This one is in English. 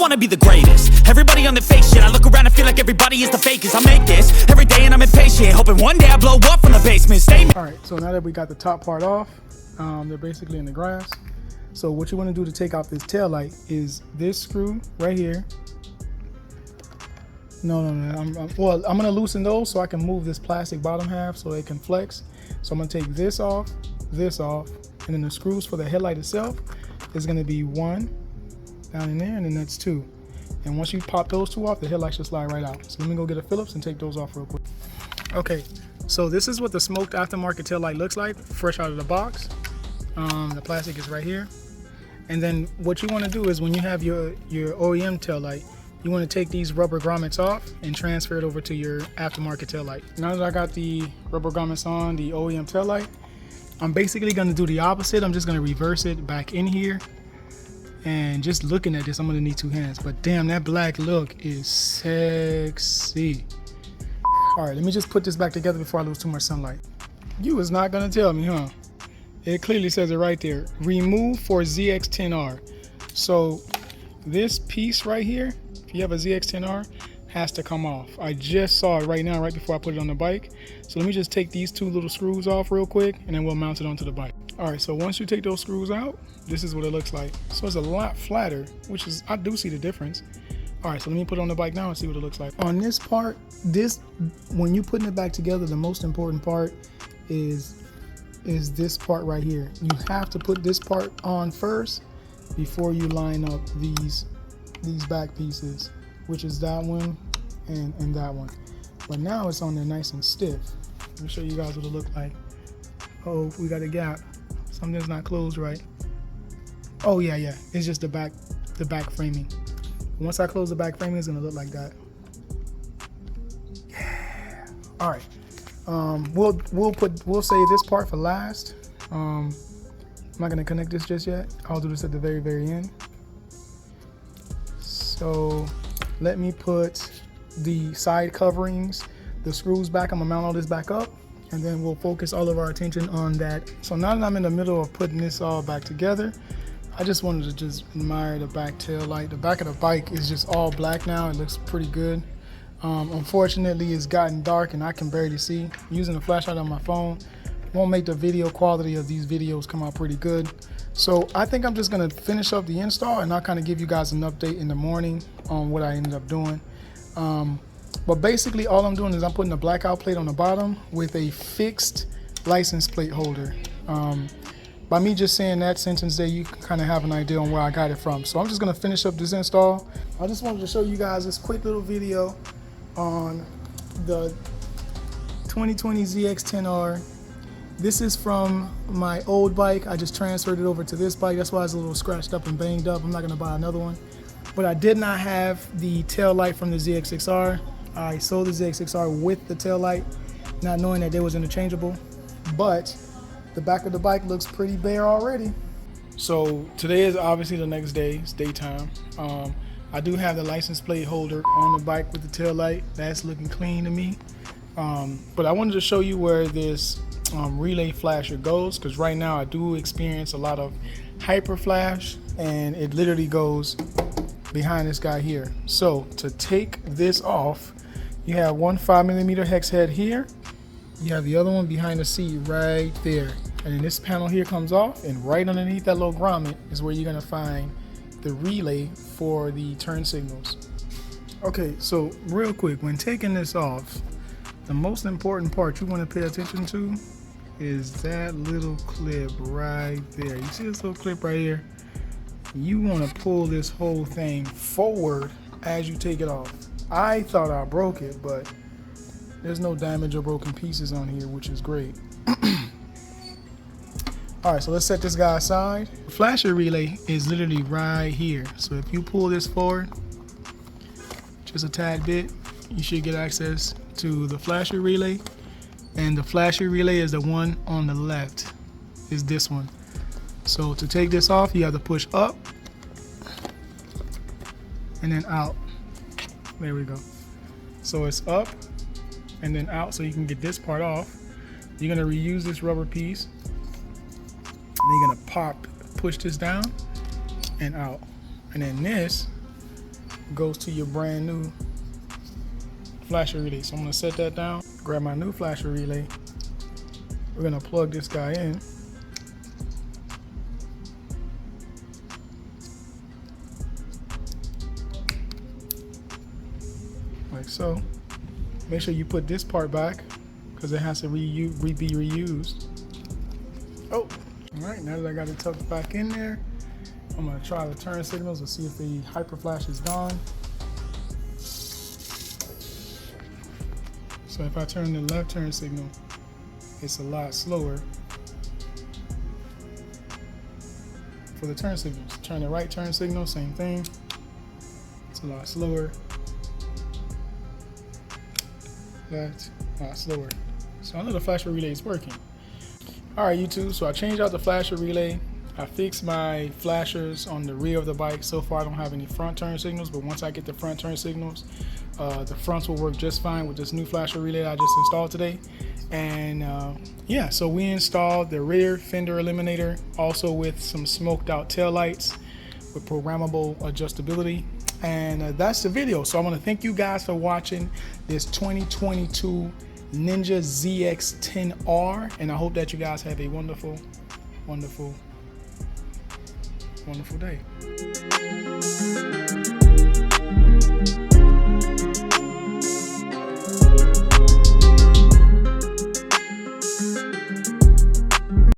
wanna be the greatest. Everybody on the fake shit. I look around and feel like everybody is the fakest. I make this every day and I'm impatient, hoping one day I blow up from the basement. Stay. Alright, so now that we got the top part off, they're basically in the grass. So what you want to do to take off this tail light is this screw right here. No. I'm going to loosen those so I can move this plastic bottom half so it can flex. So I'm going to take this off, and then the screws for the headlight itself is going to be one down in there, and then that's two. And once you pop those two off, the headlight should slide right out. So let me go get a Phillips and take those off real quick. Okay, so this is what the smoked aftermarket tail light looks like, fresh out of the box. The plastic is right here. And then what you want to do is when you have your OEM tail light, you want to take these rubber grommets off and transfer it over to your aftermarket tail light. Now that I got the rubber grommets on the OEM tail light, I'm basically going to do the opposite. I'm just going to reverse it back in here. And just looking at this, I'm going to need two hands. But damn, that black look is sexy. All right, let me just put this back together before I lose too much sunlight. You was not going to tell me, huh? It clearly says it right there. Remove for ZX10R. So this piece right here, if you have a ZX10R, has to come off. I just saw it right now, right before I put it on the bike. So let me just take these two little screws off real quick, and then we'll mount it onto the bike. All right, so once you take those screws out, this is what it looks like. So it's a lot flatter, which is, I do see the difference. All right, so let me put it on the bike now and see what it looks like. On this part, when you're putting it back together, the most important part is this part right here. You have to put this part on first before you line up these back pieces, which is that one and that one. But now it's on there nice and stiff. Let me show you guys what it looked like. Oh, we got a gap. Something's not closed right. Oh yeah, it's just the back framing. Once I close the back framing, it's gonna look like that. Yeah. All right. We'll save this part for last. I'm not gonna connect this just yet. I'll do this at the very end. So let me put the side coverings, the screws back. I'm gonna mount all this back up, and then we'll focus all of our attention on that. So now that I'm in the middle of putting this all back together, I just wanted to just admire the back tail light. The back of the bike is just all black now. It looks pretty good. Unfortunately, it's gotten dark and I can barely see. Using the flashlight on my phone won't make the video quality of these videos come out pretty good. So I think I'm just gonna finish up the install, and I'll kind of give you guys an update in the morning on what I ended up doing. But basically all I'm doing is I'm putting a blackout plate on the bottom with a fixed license plate holder. By me just saying that sentence there, you can kind of have an idea on where I got it from. So I'm just gonna finish up this install. I just wanted to show you guys this quick little video on the 2020 ZX10R. This is from my old bike. I just transferred it over to this bike. That's why it's a little scratched up and banged up. I'm not gonna buy another one. But I did not have the tail light from the ZX6R. I sold the ZX6R with the tail light, not knowing that they was interchangeable. But the back of the bike looks pretty bare already. So today is obviously the next day. It's daytime. I do have the license plate holder on the bike with the tail light. That's looking clean to me. But I wanted to show you where this relay flasher goes, because right now I do experience a lot of hyper flash, and it literally goes behind this guy here. So to take this off, you have one 5mm hex head here. You have the other one behind the seat right there. And then this panel here comes off, and right underneath that little grommet is where you're gonna find the relay for the turn signals. Okay, so real quick, when taking this off, the most important part you want to pay attention to is that little clip right there. You see this little clip right here? You want to pull this whole thing forward as you take it off. I thought I broke it, but there's no damage or broken pieces on here, which is great. All right, so let's set this guy aside. The flasher relay is literally right here. So if you pull this forward just a tad bit, you should get access to the flasher relay. And the flasher relay is the one on the left, is this one. So to take this off, you have to push up and then out. There we go. So it's up and then out, so you can get this part off. You're gonna reuse this rubber piece. And you're gonna push this down and out. And then this, goes to your brand new flasher relay. So I'm gonna set that down, grab my new flasher relay. We're gonna plug this guy in. Like so. Make sure you put this part back because it has to be reused. Oh, all right, now that I got it tucked back in there, I'm gonna try the turn signals and see if the hyper flash is gone. So if I turn the left turn signal, it's a lot slower. For the turn signals, turn the right turn signal, same thing. It's a lot slower. Left, a lot slower. So I know the flasher relay is working. All right, YouTube, so I changed out the flasher relay. I fixed my flashers on the rear of the bike. So far I don't have any front turn signals, but once I get the front turn signals, the fronts will work just fine with this new flasher relay I just installed today. And yeah, so we installed the rear fender eliminator, also with some smoked out tail lights with programmable adjustability. And that's the video. So I want to thank you guys for watching this 2022 Ninja ZX10R, and I hope that you guys have a wonderful, wonderful, wonderful day.